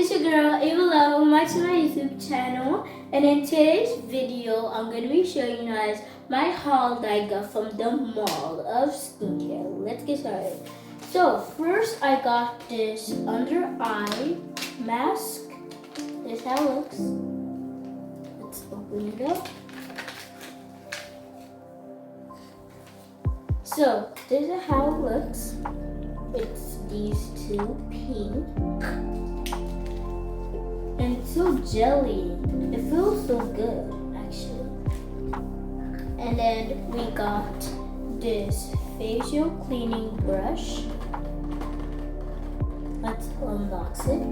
it's your girl Ava Love. Welcome back to my YouTube channel. And in today's video, I'm going to be showing you guys my haul that I got from the mall of skincare. Let's get started. So first I got this under eye mask. This is how it looks. Let's open it up. So this is how it looks. It's these two pink. And it's so jelly. It feels so good, actually. And then we got this facial cleaning brush. Let's unbox it.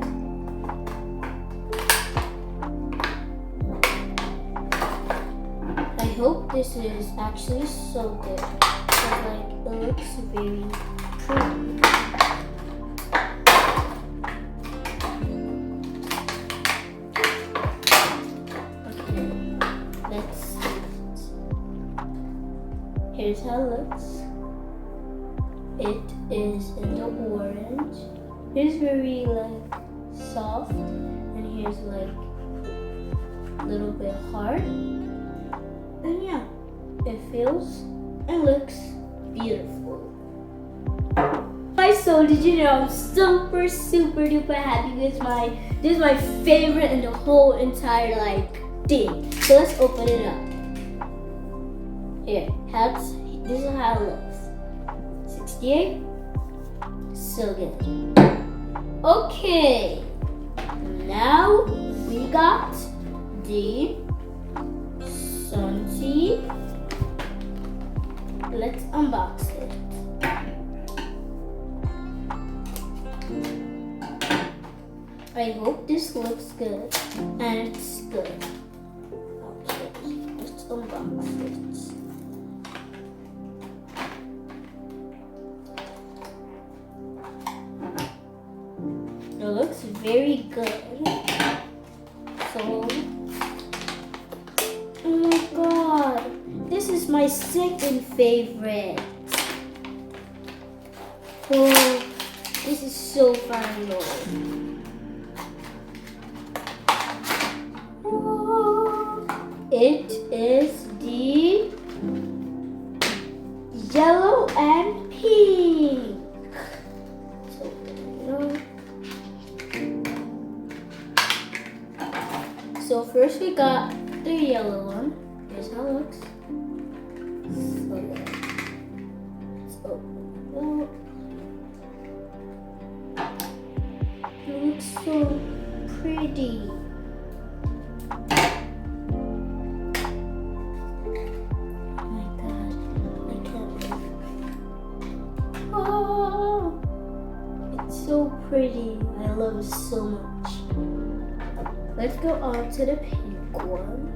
I hope this is actually so good. It looks very pretty. Let's see it. Here's how it looks. It is in the orange. Here's very soft, and here's a little bit hard. And yeah, it feels and looks beautiful. So did you know I'm super duper happy with this is my favorite in the whole entire thing. So let's open it up. Here, this is how it looks. 68. So good. Okay. Now we got the Sunty. Let's unbox it. I hope this looks good, and it's good. Okay, let's unbox it. It looks very good. So, oh my god, this is my second favorite. Oh, this is so fun. It is the yellow and pink. So first we got the yellow one. Here's how it looks. So let's open it up. It looks so pretty. Oh, it's so pretty. I love it so much. Let's go on to the pink one.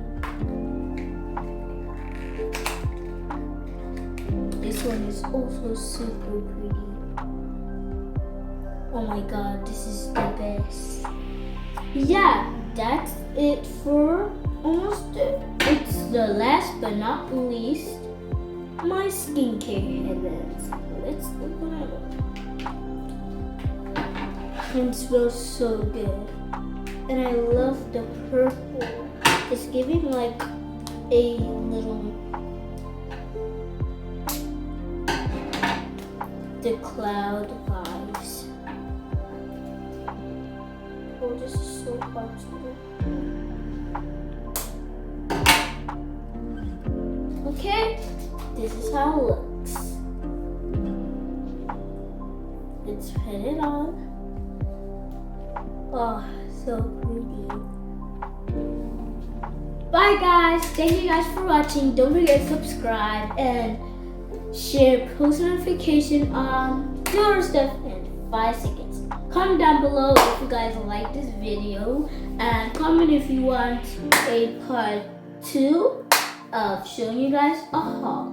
This one is also super pretty. Oh my god, this is the best. Yeah, that's it for almost it's the last but not least, my skincare headbands. Let's open it up. It smells so good. And I love the purple. It's giving a little the cloud vibes. Oh, this is so hard to do. Okay, this is how it looks. Let's put it on. Oh, so pretty. Bye guys. Thank you guys for watching. Don't forget to subscribe and share, post notification on, do other stuff in 5 seconds. Comment down below if you guys like this video, and comment if you want a part 2 of showing you guys a haul.